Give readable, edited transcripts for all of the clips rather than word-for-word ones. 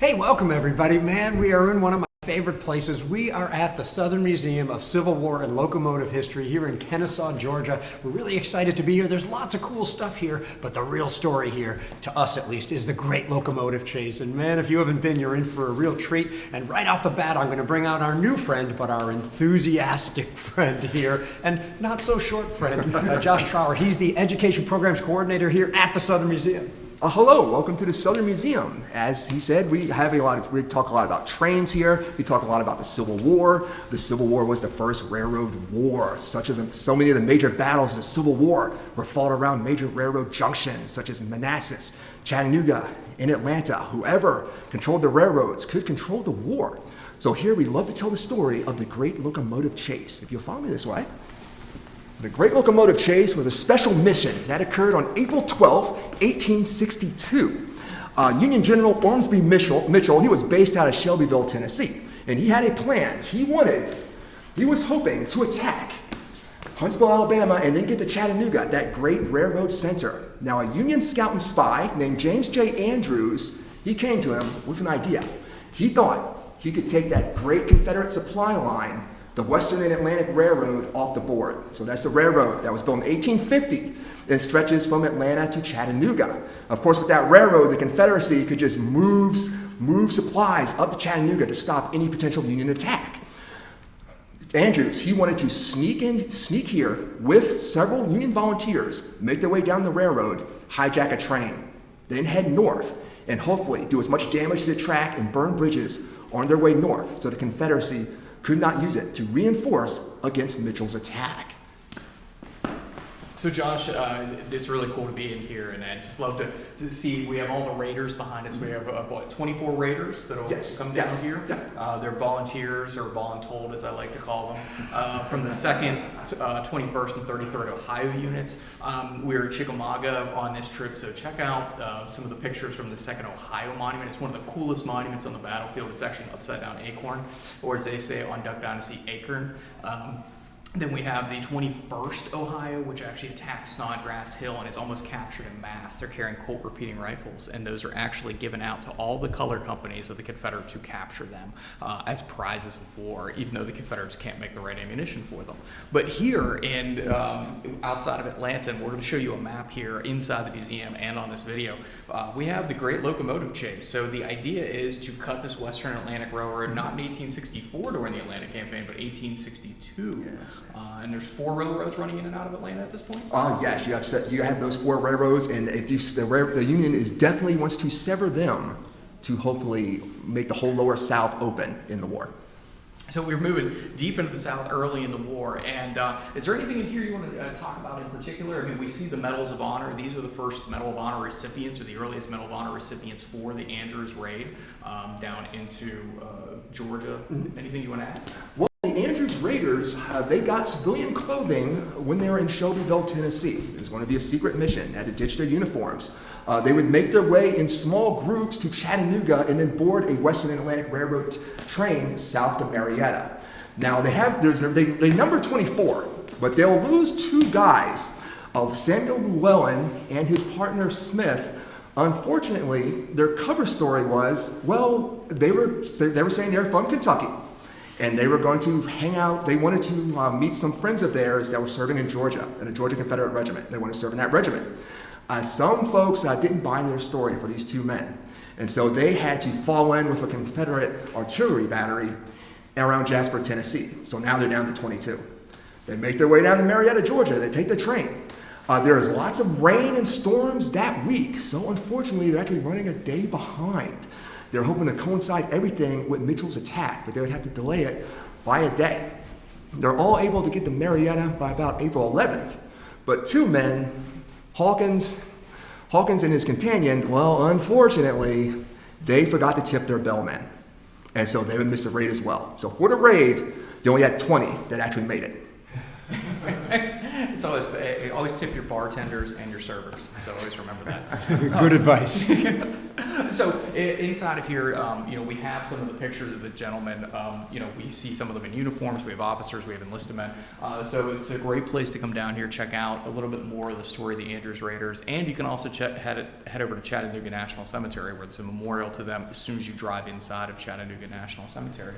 Hey, welcome everybody. Man, we are in one of my favorite places. We are at the Southern Museum of Civil War and Locomotive History here in Kennesaw, Georgia. We're really excited to be here. There's lots of cool stuff here, but the real story here, to us at least, is the Great Locomotive Chase. And man, if you haven't been, you're in for a real treat. And right off the bat, I'm going to bring out our new friend, but our enthusiastic friend here, and not so short friend, Josh Trower. He's the Education Programs Coordinator here at the Southern Museum. Hello, welcome to the Southern Museum. As he said, we talk a lot about trains here. We talk a lot about the Civil War. The Civil War was the first railroad war. So many of the major battles of the Civil War were fought around major railroad junctions, such as Manassas, Chattanooga, and Atlanta. Whoever controlled the railroads could control the war. So here we love to tell the story of the Great Locomotive Chase. If you'll follow me this way. The Great Locomotive Chase was a special mission that occurred on April 12, 1862. Union General Ormsby Mitchell, he was based out of Shelbyville, Tennessee, and he had a plan. He was hoping to attack Huntsville, Alabama, and then get to Chattanooga, that great railroad center. Now, a Union scout and spy named James J. Andrews, he came to him with an idea. He thought he could take that great Confederate supply line, the Western and Atlantic Railroad, off the board. So that's the railroad that was built in 1850 and stretches from Atlanta to Chattanooga. Of course, with that railroad, the Confederacy could just move supplies up to Chattanooga to stop any potential Union attack. Andrews, he wanted to sneak here with several Union volunteers, make their way down the railroad, hijack a train, then head north, and hopefully do as much damage to the track and burn bridges on their way north so the Confederacy could not use it to reinforce against Mitchell's attack. So Josh, it's really cool to be in here, and I just love to see we have all the raiders behind us. We have 24 raiders that'll come down here. Yeah. They're volunteers, or voluntold as I like to call them, from the 2nd, 21st, and 33rd Ohio units. We're at Chickamauga on this trip, so check out some of the pictures from the 2nd Ohio Monument. It's one of the coolest monuments on the battlefield. It's actually an upside-down acorn, or as they say on Duck Dynasty, acorn. Then we have the 21st Ohio, which actually attacks Snodgrass Hill and is almost captured in mass. They're carrying Colt repeating rifles, and those are actually given out to all the color companies of the Confederates who capture them as prizes of war, even though the Confederates can't make the right ammunition for them. But here in outside of Atlanta, and we're going to show you a map here inside the museum and on this video, we have the Great Locomotive Chase. So the idea is to cut this Western Atlantic Railroad, not in 1864 during the Atlantic Campaign, but 1862. Yes. And there's 4 railroads running in and out of Atlanta at this point? Yes, you have those 4 railroads, and if the Union definitely wants to sever them to hopefully make the whole lower South open in the war. So we're moving deep into the South early in the war, and is there anything in here you want to talk about in particular? I mean, we see the Medals of Honor. These are the first Medal of Honor recipients, or the earliest Medal of Honor recipients for the Andrews raid down into Georgia. Mm-hmm. Anything you want to add? Well, the Andrews Raiders, they got civilian clothing when they were in Shelbyville, Tennessee. It was going to be a secret mission. They had to ditch their uniforms. They would make their way in small groups to Chattanooga and then board a Western and Atlantic Railroad train south to Marietta. Now, they number 24, but they'll lose 2 guys, Samuel Llewellyn and his partner Smith. Unfortunately, their cover story was, well, they were saying they're from Kentucky. And they were going to hang out. They wanted to meet some friends of theirs that were serving in Georgia, in a Georgia Confederate regiment. They wanted to serve in that regiment. Some folks didn't buy their story for these 2 men. And so they had to fall in with a Confederate artillery battery around Jasper, Tennessee. So now they're down to 22. They make their way down to Marietta, Georgia. They take the train. There's lots of rain and storms that week. So unfortunately, they're actually running a day behind. They're hoping to coincide everything with Mitchell's attack, but they would have to delay it by a day. They're all able to get to Marietta by about April 11th. But 2 men, Hawkins and his companion, well, unfortunately, they forgot to tip their bellman. And so they would miss the raid as well. So for the raid, you only had 20 that actually made it. It's always tip your bartenders and your servers, so always remember that. Good advice. So inside of here, we have some of the pictures of the gentlemen. We see some of them in uniforms. We have officers. We have enlisted men. So it's a great place to come down here, check out a little bit more of the story of the Andrews Raiders, and you can also head over to Chattanooga National Cemetery, where there's a memorial to them as soon as you drive inside of Chattanooga National Cemetery.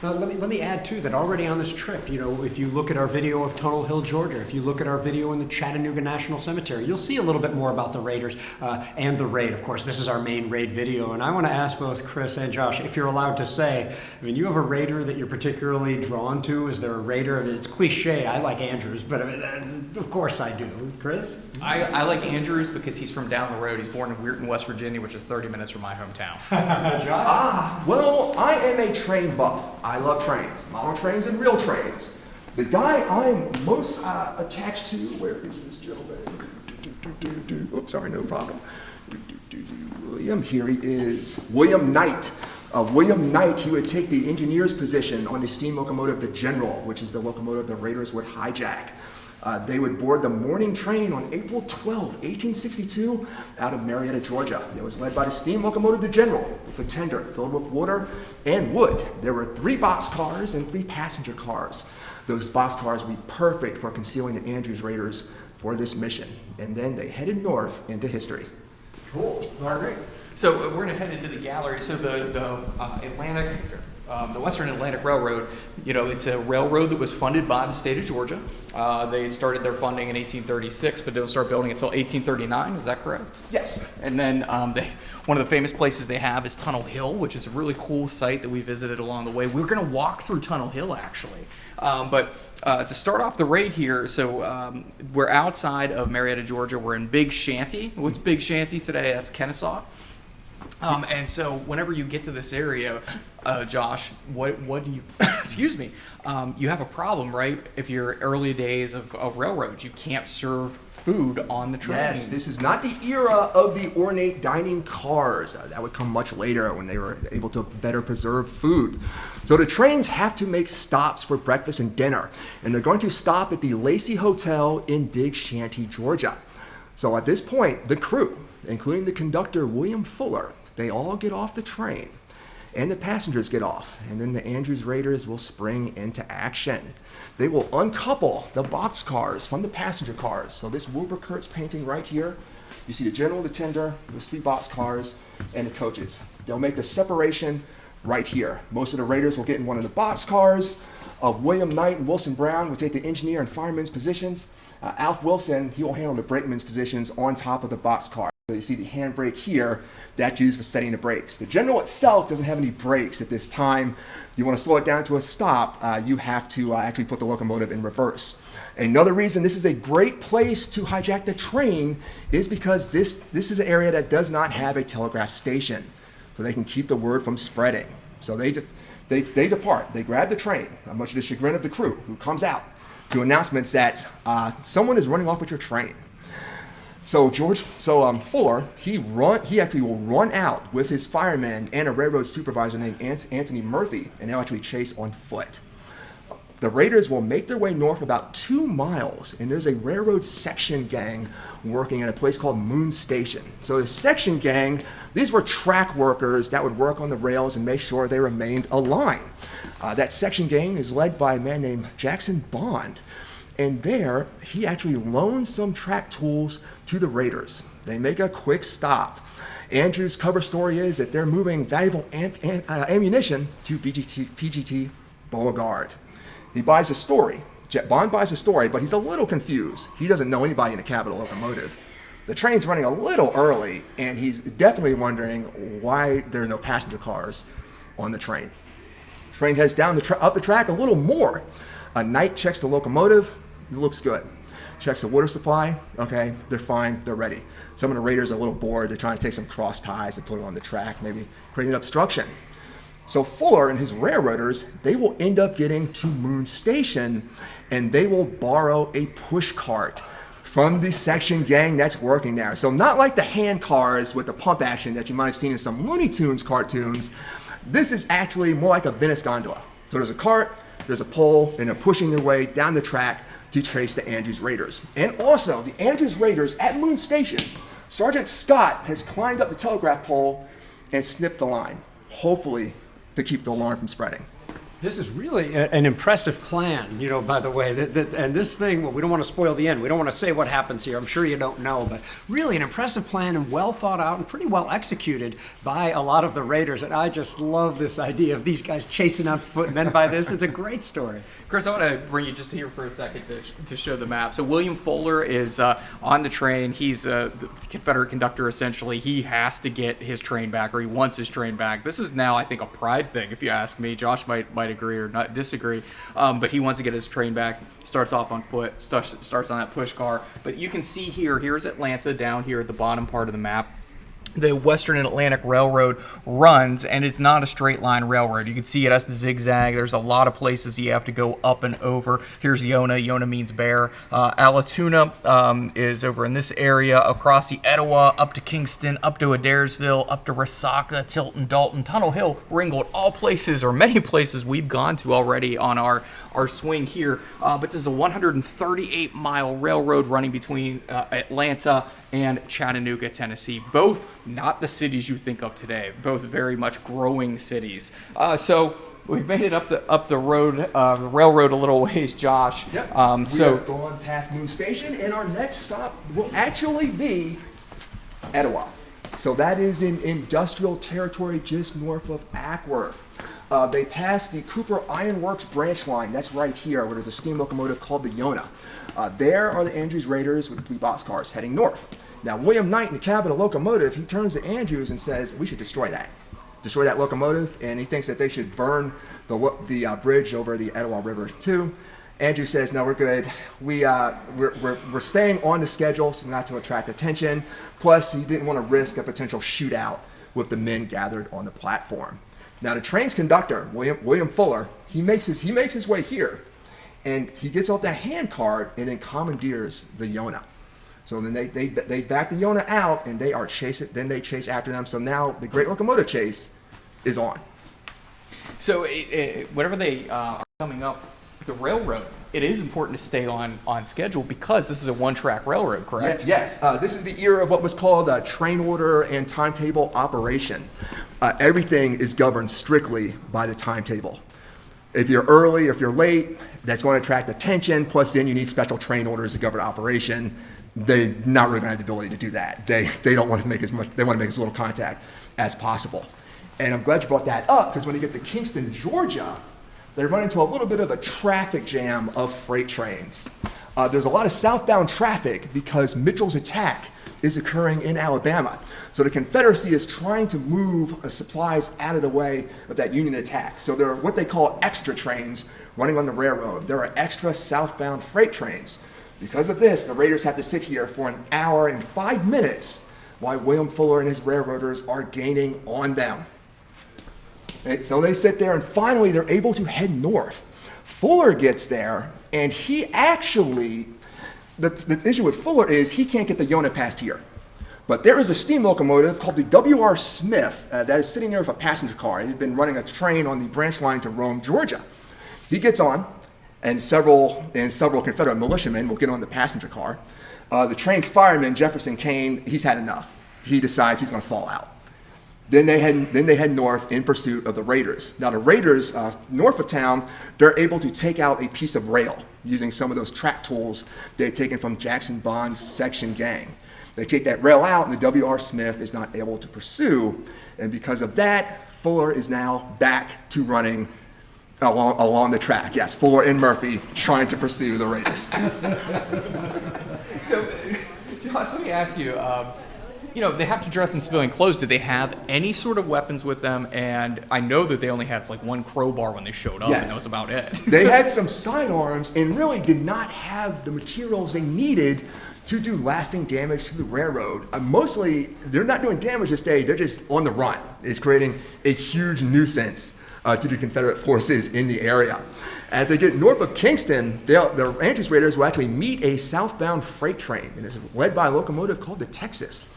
Let me add too that already on this trip, if you look at our video of Tunnel Hill, Georgia, if you look at our video in the Chattanooga National Cemetery, you'll see a little bit more about the Raiders and the raid. Of course, this is our main raid video, and I want to ask both Kris and Josh if you're allowed to say. You have a Raider that you're particularly drawn to. Is there a Raider? It's cliche. I like Andrews, but of course I do. Kris? I like Andrews because he's from down the road. He's born in Weirton, West Virginia, which is 30 minutes from my hometown. Josh? Well, I am a train buff. I love trains, model trains and real trains. The guy I'm most attached to, where is this gentleman? Oops, sorry, no problem. William, here he is. William Knight. William Knight, he would take the engineer's position on the steam locomotive, the General, which is the locomotive the Raiders would hijack. They would board the morning train on April 12, 1862, out of Marietta, Georgia. It was led by the steam locomotive, the General, with a tender filled with water and wood. There were 3 boxcars and 3 passenger cars. Those boxcars would be perfect for concealing the Andrews Raiders for this mission. And then they headed north into history. Cool. All right. So we're going to head into the gallery. So the Western Atlantic Railroad, it's a railroad that was funded by the state of Georgia. They started their funding in 1836, but didn't start building until 1839. Is that correct? Yes. And then one of the famous places they have is Tunnel Hill, which is a really cool site that we visited along the way. We're going to walk through Tunnel Hill, actually. But to start off the raid here, so we're outside of Marietta, Georgia. We're in Big Shanty. What's Big Shanty today? That's Kennesaw. And so whenever you get to this area, Josh, what do you, excuse me, you have a problem, right? If you're early days of railroads, you can't serve food on the train. Yes, this is not the era of the ornate dining cars. That would come much later when they were able to better preserve food. So the trains have to make stops for breakfast and dinner, and they're going to stop at the Lacey Hotel in Big Shanty, Georgia. So at this point, the crew, including the conductor, William Fuller, they all get off the train, and the passengers get off, and then the Andrews Raiders will spring into action. They will uncouple the boxcars from the passenger cars. So this Wilbur Kurtz painting right here, you see the General, the tender, those 3 boxcars, and the coaches. They'll make the separation right here. Most of the Raiders will get in one of the boxcars. William Knight and Wilson Brown will take the engineer and fireman's positions. Alf Wilson, he will handle the brakeman's positions on top of the boxcar. So you see the handbrake here, that's used for setting the brakes. The General itself doesn't have any brakes at this time. You want to slow it down to a stop, you have to actually put the locomotive in reverse. Another reason this is a great place to hijack the train is because this is an area that does not have a telegraph station, so they can keep the word from spreading. So they depart, they grab the train, much to the chagrin of the crew, who comes out to announcements that someone is running off with your train. So Fuller, he actually will run out with his firemen and a railroad supervisor named Anthony Murphy, and they'll actually chase on foot. The Raiders will make their way north about 2 miles, and there's a railroad section gang working at a place called Moon Station. So the section gang, these were track workers that would work on the rails and make sure they remained aligned. That section gang is led by a man named Jackson Bond. And there, he actually loans some track tools to the Raiders. They make a quick stop. Andrew's cover story is that they're moving valuable ammunition to PGT Beauregard. He buys a story. Bond buys a story, but he's a little confused. He doesn't know anybody in the Capitol locomotive. The train's running a little early, and he's definitely wondering why there are no passenger cars on the train. Train heads down up the track a little more. Knight checks the locomotive. It looks good. Checks the water supply. Okay, they're fine. They're ready. Some of the Raiders are a little bored. They're trying to take some cross ties and put it on the track, maybe creating an obstruction. So Fuller and his railroaders, they will end up getting to Moon Station, and they will borrow a push cart from the section gang that's working there. So not like the hand cars with the pump action that you might have seen in some Looney Tunes cartoons. This is actually more like a Venice gondola. So there's a cart, there's a pole, and they're pushing their way down the track to chase the Andrews Raiders. And also, the Andrews Raiders at Moon Station, Sergeant Scott has climbed up the telegraph pole and snipped the line, hopefully to keep the alarm from spreading. This is really an impressive plan, by the way. And this thing, well, we don't want to spoil the end. We don't want to say what happens here. I'm sure you don't know, but really an impressive plan and well thought out and pretty well executed by a lot of the raiders. And I just love this idea of these guys chasing on foot and then by this. It's a great story. Kris, I want to bring you just here for a second to show the map. So William Fuller is on the train. He's the Confederate conductor, essentially. He has to get his train back, or he wants his train back. This is now, I think, a pride thing, if you ask me. Josh might agree or not disagree, but he wants to get his train back. Starts off on foot, starts on that push car. But you can see here's Atlanta down here at the bottom part of the map. The Western and Atlantic Railroad runs, and it's not a straight line railroad. You can see it has to zigzag. There's a lot of places you have to go up and over. Here's Yonah. Yonah means bear. Allatoona is over in this area, across the Etowah, up to Kingston, up to Adairsville, up to Resaca, Tilton, Dalton, Tunnel Hill, Ringgold, all places, or many places we've gone to already on our swing here. But this is a 138-mile railroad running between Atlanta and Chattanooga, Tennessee. Both not the cities you think of today. Both very much growing cities. So we've made it up the road, railroad a little ways, Josh. Yep. So we have gone past Moon Station, and our next stop will actually be Etowah. So that is in industrial territory just north of Ackworth. They passed the Cooper Iron Works branch line. That's right here, where there's a steam locomotive called the Yonah. There are the Andrews Raiders with the 3 boxcars heading north. Now, William Knight in the cabin of the locomotive, he turns to Andrews and says, we should destroy that. Destroy that locomotive, and he thinks that they should burn the bridge over the Etowah River too. Andrews says, no, we're good. We're staying on the schedule so not to attract attention. Plus, he didn't want to risk a potential shootout with the men gathered on the platform. Now, the train's conductor, William Fuller, he makes his way here, and he gets off that hand cart and then commandeers the Yonah. So then they back the Yonah out, and they chase after them. So now the Great Locomotive Chase is on. So whenever they are coming up the railroad, it is important to stay on schedule because this is a one-track railroad, correct? Yes. This is the era of what was called train order and timetable operation. Everything is governed strictly by the timetable. If you're early or if you're late, that's going to attract attention. Plus, then you need special train orders to govern operation. They're not really going to have the ability to do that. They don't want to make as much. They want to make as little contact as possible. And I'm glad you brought that up because when you get to Kingston, Georgia, they run into a little bit of a traffic jam of freight trains. There's a lot of southbound traffic because Mitchell's attack is occurring in Alabama. So the Confederacy is trying to move supplies out of the way of that Union attack. So there are what they call extra trains running on the railroad. There are extra southbound freight trains. Because of this, the Raiders have to sit here for an hour and 5 minutes while William Fuller and his railroaders are gaining on them. So they sit there, and finally they're able to head north. Fuller gets there, and he actually, the issue with Fuller is he can't get the Yonah past here. But there is a steam locomotive called the W.R. Smith that is sitting there with a passenger car. It had been running a train on the branch line to Rome, Georgia. He gets on, and several Confederate militiamen will get on the passenger car. The train's fireman, Jefferson Kane, he's had enough. He decides he's going to fall out. Then they head north in pursuit of the Raiders. Now the Raiders, north of town, they're able to take out a piece of rail using some of those track tools they had taken from Jackson Bond's section gang. They take that rail out, and the W.R. Smith is not able to pursue. And because of that, Fuller is now back to running along the track. Yes, Fuller and Murphy trying to pursue the Raiders. So, Josh, let me ask you, they have to dress in civilian clothes. Did they have any sort of weapons with them? And I know that they only had like one crowbar when they showed up, and that was about it. They had some sidearms and really did not have the materials they needed to do lasting damage to the railroad. Mostly, they're not doing damage this day, they're just on the run. It's creating a huge nuisance to the Confederate forces in the area. As they get north of Kingston, the Andrews Raiders will actually meet a southbound freight train, and it's led by a locomotive called the Texas.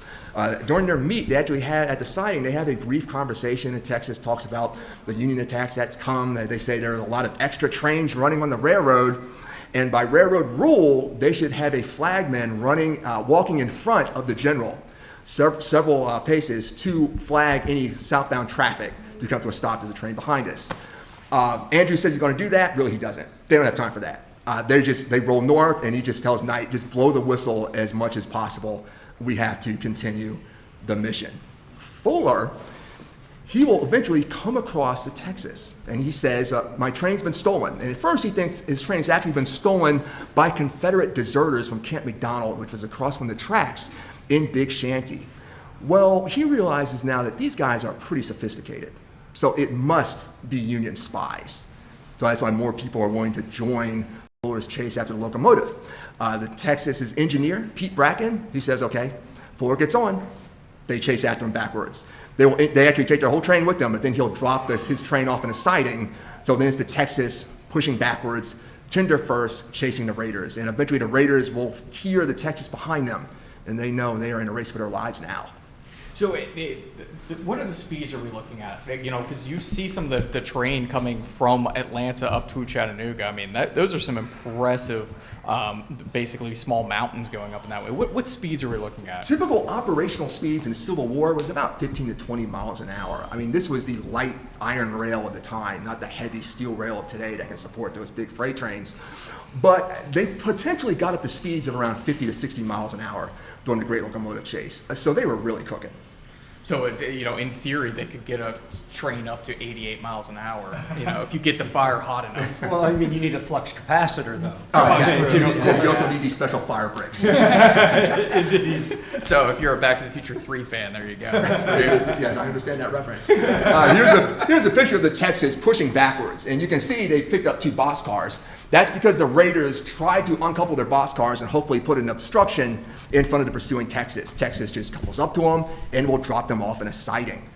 During their meet, they actually had, at the siding, they have a brief conversation. The Texas talks about the Union attacks that's come. They say there are a lot of extra trains running on the railroad, and by railroad rule, they should have a flagman walking in front of the general. several paces to flag any southbound traffic to come to a stop. There's a train behind us. Andrew says he's going to do that. Really, he doesn't. They don't have time for that. They roll north, and he just tells Knight, just blow the whistle as much as possible. We have to continue the mission. Fuller, he will eventually come across to Texas, and he says, my train's been stolen. And at first he thinks his train's actually been stolen by Confederate deserters from Camp McDonald, which was across from the tracks in Big Shanty. Well, he realizes now that these guys are pretty sophisticated, so it must be Union spies. So that's why more people are willing to join Fuller's chase after the locomotive. The Texas's engineer, Pete Bracken, he says, okay, Fuller gets on. They chase after him backwards. They actually take their whole train with them, but then he'll drop his train off in a siding. So then it's the Texas pushing backwards, tender first, chasing the Raiders. And eventually the Raiders will hear the Texas behind them, and they know they are in a race for their lives now. So what are the speeds are we looking at? Because you see some of the train coming from Atlanta up to Chattanooga. I mean, those are some impressive, basically small mountains going up in that way. What speeds are we looking at? Typical operational speeds in the Civil War was about 15 to 20 miles an hour. I mean, this was the light iron rail at the time, not the heavy steel rail of today that can support those big freight trains. But they potentially got up to speeds of around 50 to 60 miles an hour during the Great Locomotive Chase. So they were really cooking. So, in theory, they could get a train up to 88 miles an hour, if you get the fire hot enough. Well, I mean, you need a flux capacitor, though. Oh, yeah. You also need these special fire bricks. Indeed. So, if you're a Back to the Future 3 fan, there you go. Yes, I understand that reference. Here's a picture of the Texas pushing backwards, and you can see they picked up 2 boxcars. That's because the Raiders tried to uncouple their boxcars and hopefully put an obstruction in front of the pursuing Texas. Texas just couples up to them and will drop them off in a siding.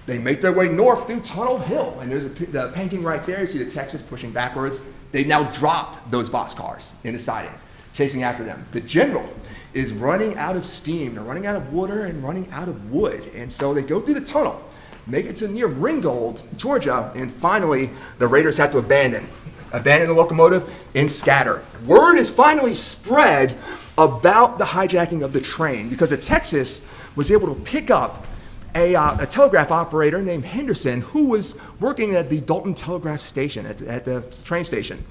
They make their way north through Tunnel Hill, and there's the painting right there. You see the Texas pushing backwards. They've now dropped those boxcars in the siding, chasing after them. The general is running out of steam. They're running out of water and running out of wood, and so they go through the tunnel, make it to near Ringgold, Georgia, and finally the Raiders have to abandon the locomotive and scatter. Word is finally spread about the hijacking of the train because the Texas was able to pick up a telegraph operator named Henderson who was working at the Dalton Telegraph Station, at the train station.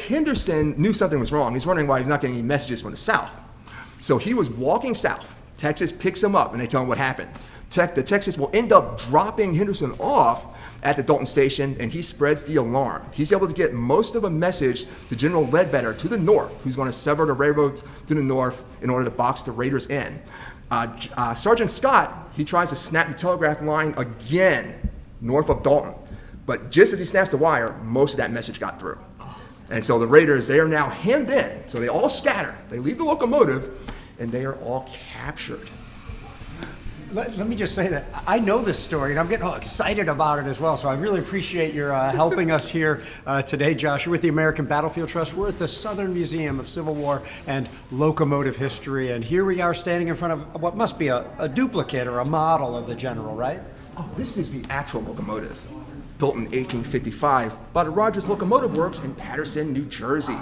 Henderson knew something was wrong. He's wondering why he's not getting any messages from the south. So he was walking south. Texas picks him up and they tell him what happened. The Texas will end up dropping Henderson off at the Dalton station, and he spreads the alarm. He's able to get most of a message to General Ledbetter to the north, who's going to sever the railroad to the north in order to box the Raiders in. Sergeant Scott, he tries to snap the telegraph line again north of Dalton, but just as he snaps the wire, most of that message got through. And so the Raiders, they are now hemmed in, so they all scatter. They leave the locomotive, and they are all captured. Let me just say that I know this story, and I'm getting all excited about it as well, so I really appreciate your helping us here today, Josh. You're with the American Battlefield Trust. We're at the Southern Museum of Civil War and Locomotive History, and here we are standing in front of what must be a duplicate or a model of the general, right? Oh, this is the actual locomotive, built in 1855 by the Rogers Locomotive Works in Paterson, New Jersey.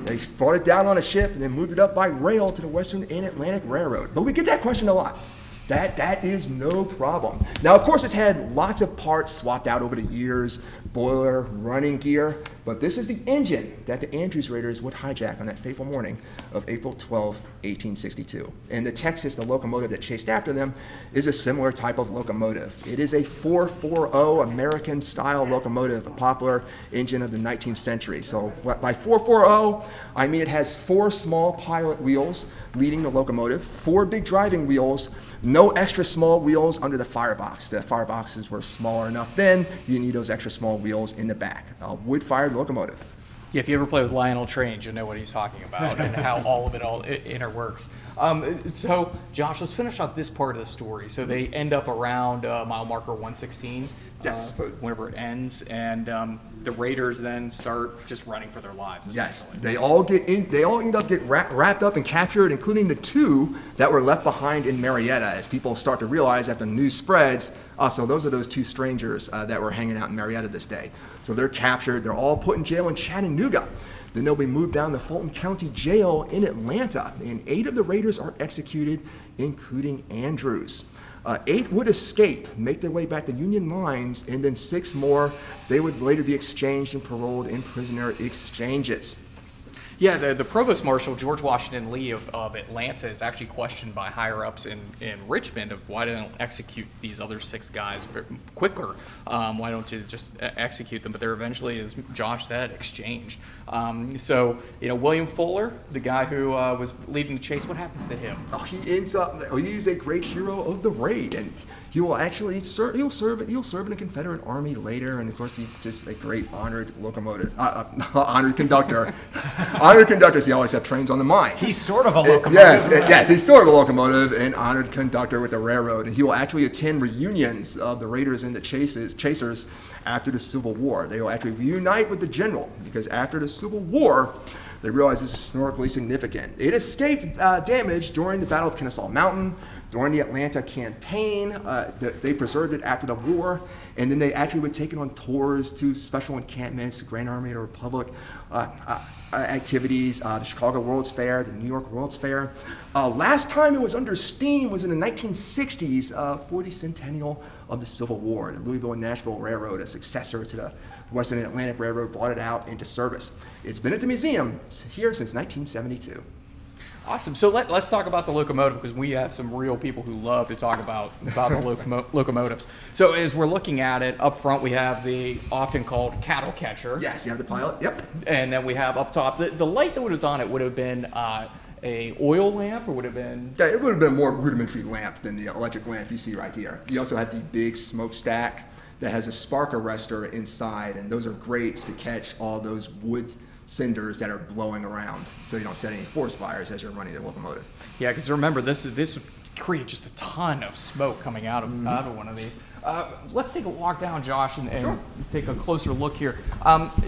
They brought it down on a ship and then moved it up by rail to the Western and Atlantic Railroad. But we get that question a lot. That is no problem. Now, of course, it's had lots of parts swapped out over the years, boiler, running gear, but this is the engine that the Andrews Raiders would hijack on that fateful morning of April 12, 1862. And the Texas, the locomotive that chased after them, is a similar type of locomotive. It is a 440 American-style locomotive, a popular engine of the 19th century. So by 440, I mean it has 4 small pilot wheels leading the locomotive, 4 big driving wheels, no extra small wheels under the firebox. The fireboxes were smaller enough then, you need those extra small wheels in the back. A wood-fired locomotive. Yeah, if you ever play with Lionel Trains, you'll know what he's talking about and how all of it interworks. So, Josh, let's finish off this part of the story. So they end up around mile marker 116, Yes. whenever it ends, and the Raiders then start just running for their lives. Yes, they all end up getting wrapped up and captured, including the 2 that were left behind in Marietta, as people start to realize after the news spreads, so those are those 2 strangers that were hanging out in Marietta this day. So they're captured, they're all put in jail in Chattanooga. Then they'll be moved down to Fulton County Jail in Atlanta, and 8 of the raiders are executed, including Andrews. 8 would escape, make their way back to Union lines, and then 6 more, they would later be exchanged and paroled in prisoner exchanges. Yeah, the provost marshal, George Washington Lee of Atlanta, is actually questioned by higher-ups in Richmond of why don't execute these other 6 guys quicker? Why don't you just execute them? But they're eventually, as Josh said, exchanged. So, William Fuller, the guy who was leading the chase, what happens to him? Oh, he's a great hero of the raid, and he will actually he'll serve in the Confederate Army later, and of course he's just a great honored honored conductor. Honored conductors, you always have trains on the mind. He's sort of a locomotive. Yes, he's sort of a locomotive and honored conductor with the railroad, and he will actually attend reunions of the raiders and the chasers after the Civil War. They will actually reunite with the general, because after the Civil War, they realized this is historically significant. It escaped damage during the Battle of Kennesaw Mountain, during the Atlanta campaign. They preserved it after the war, and then they actually were taken on tours to special encampments, the Grand Army of the Republic activities, the Chicago World's Fair, the New York World's Fair. Last time it was under steam was in the 1960s for the centennial of the Civil War. The Louisville and Nashville Railroad, a successor to the Western Atlantic Railroad, brought it out into service. It's been at the museum here since 1972. Awesome. So let's talk about the locomotive, because we have some real people who love to talk about the locomotives. So as we're looking at it, up front we have the often called cattle catcher. Yes, you have the pilot. Yep. And then we have up top, the light that was on it would have been a oil lamp, or would have been? Yeah, it would have been a more rudimentary lamp than the electric lamp you see right here. You also have the big smokestack that has a spark arrestor inside, and those are great to catch all those wood cinders that are blowing around, so you don't set any forest fires as you're running the locomotive. Yeah, because remember, this would create just a ton of smoke coming out of one of these. Let's take a walk down, Josh, and Sure. take a closer look here.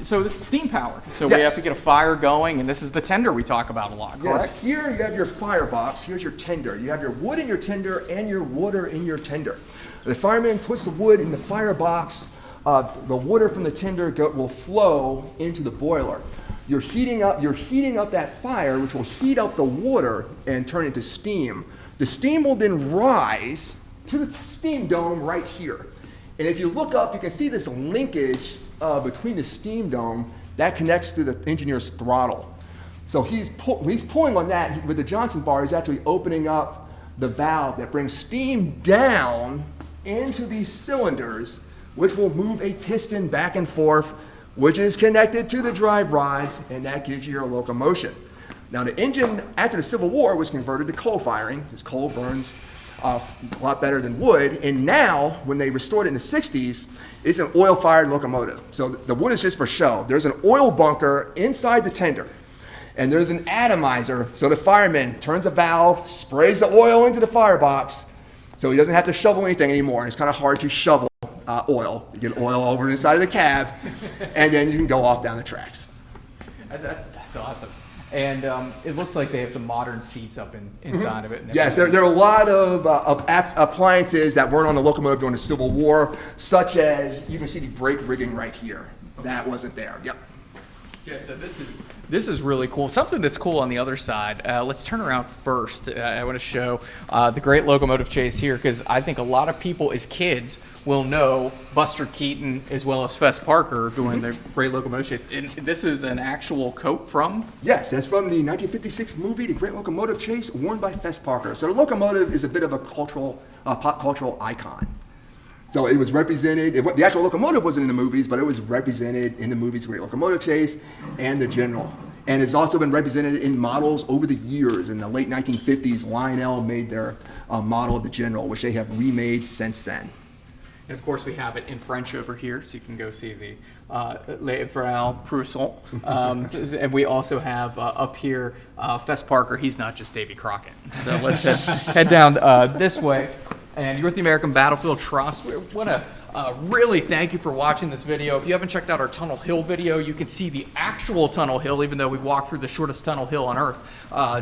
So it's steam powered. So Yes. we have to get a fire going, and this is the tender we talk about a lot. Yes, Correct? here you have your firebox, here's your tender. You have your wood in your tender and your water in your tender. The fireman puts the wood in the firebox. The water from the tender will flow into the boiler. You're heating up that fire, which will heat up the water and turn into steam. The steam will then rise to the steam dome right here. And if you look up, you can see this linkage between the steam dome that connects to the engineer's throttle. So he's pulling on that with the Johnson bar. He's actually opening up the valve that brings steam down into these cylinders, which will move a piston back and forth, which is connected to the drive rods, and that gives you your locomotion. Now, the engine, after the Civil War, was converted to coal firing, because coal burns a lot better than wood, and now, when they restored it in the 60s, it's an oil-fired locomotive. So the wood is just for show. There's an oil bunker inside the tender, and there's an atomizer, so the fireman turns a valve, sprays the oil into the firebox, so he doesn't have to shovel anything anymore, and it's kind of hard to shovel oil. You get oil over inside of the cab, and then you can go off down the tracks. That's awesome. And it looks like they have some modern seats up inside of it. And Yes, there are a lot of appliances that weren't on the locomotive during the Civil War, such as, you can see the brake rigging right here. That wasn't there. Yep. Yeah, so this is really cool. Something that's cool on the other side. Let's turn around first. I want to show the Great Locomotive Chase here, because I think a lot of people as kids will know Buster Keaton as well as Fess Parker doing the Great Locomotive Chase. And this is an actual coat from? Yes, that's from the 1956 movie, The Great Locomotive Chase, worn by Fess Parker. So the locomotive is a bit of a pop cultural icon. So it was represented, the actual locomotive wasn't in the movies, but it was represented in the movies Great Locomotive Chase and The General. And it's also been represented in models over the years. In the late 1950s, Lionel made their model of The General, which they have remade since then. And of course, we have it in French over here, so you can go see the Les Frères Prusson. And we also have up here Fess Parker. He's not just Davy Crockett. So let's head down this way. and you're with the American Battlefield Trust. We want to really thank you for watching this video. If you haven't checked out our Tunnel Hill video, you can see the actual Tunnel Hill, even though we've walked through the shortest tunnel hill on Earth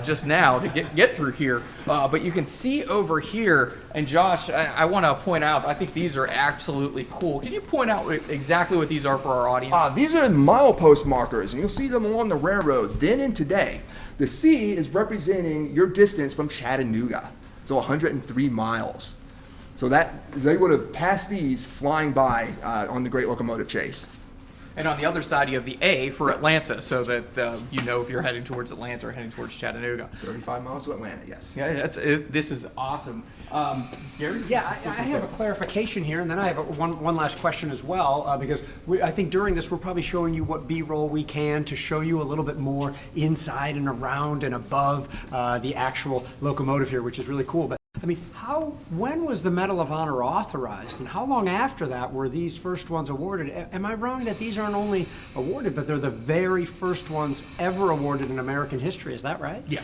just now to get through here. But you can see over here, and Josh, I want to point out, I think these are absolutely cool. Can you point out exactly what these are for our audience? These are milepost markers, and you'll see them along the railroad then and today. The C is representing your distance from Chattanooga, so 103 miles. So that they would have passed these flying by on the Great Locomotive Chase. And on the other side, you have the A for Atlanta, so that you know if you're heading towards Atlanta or heading towards Chattanooga. 35 miles to Atlanta, yes. Yeah, this is awesome. Garry? Yeah, I have a clarification here, and then I have one last question as well, because I think during this we're probably showing you what B-roll we can to show you a little bit more inside and around and above the actual locomotive here, which is really cool. But I mean, when was the Medal of Honor authorized, and how long after that were these first ones awarded? Am I wrong that these aren't only awarded, but they're the very first ones ever awarded in American history? Is that right? Yeah.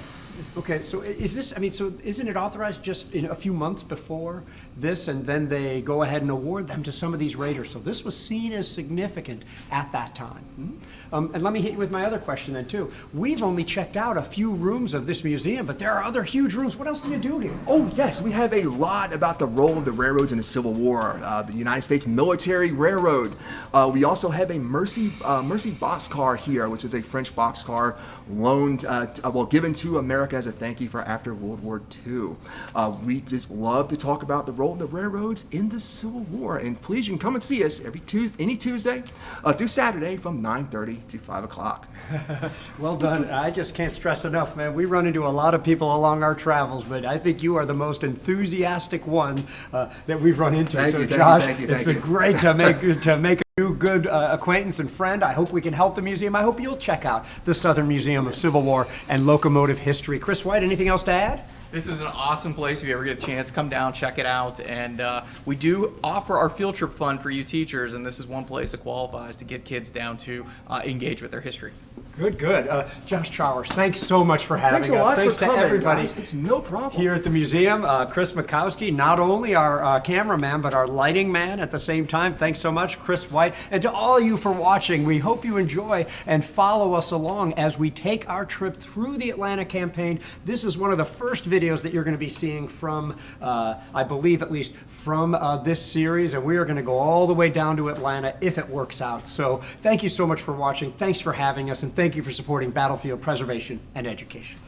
Okay, so is this, I mean, so isn't it authorized just in a few months before this, and then they go ahead and award them to some of these raiders? So this was seen as significant at that time. Mm-hmm. And let me hit you with my other question then too. We've only checked out a few rooms of this museum, but there are other huge rooms. What else do you do here? Oh yes, we have a lot about the role of the railroads in the Civil War, the United States Military Railroad. We also have a Mercy boxcar here, which is a French boxcar loaned, given to America as a thank you for after World War II. We just love to talk about the role of the railroads in the Civil War. And please, you can come and see us any Tuesday through Saturday from 9:30 to 5 o'clock. Well done. I just can't stress enough, man. We run into a lot of people along our travels, but I think you are the most enthusiastic one that we've run into. Thank you, Josh, thank you. It's been great to make a new good acquaintance and friend. I hope we can help the museum. I hope you'll check out the Southern Museum of Civil War and Locomotive History. Kris White, anything else to add? This is an awesome place. If you ever get a chance, come down, check it out. And we do offer our field trip fund for you teachers, and this is one place that qualifies to get kids down to engage with their history. Good. Josh Trower, thanks so much for having us. Thanks a lot Thanks for to coming, everybody. guys. It's no problem. Here at the museum, Kris Makowski, not only our cameraman, but our lighting man at the same time. Thanks so much, Kris White. And to all you for watching, we hope you enjoy and follow us along as we take our trip through the Atlanta campaign. This is one of the first videos that you're going to be seeing from, I believe at least, from this series. And we are going to go all the way down to Atlanta if it works out. So thank you so much for watching. Thanks for having us. And thank you for supporting battlefield preservation and education.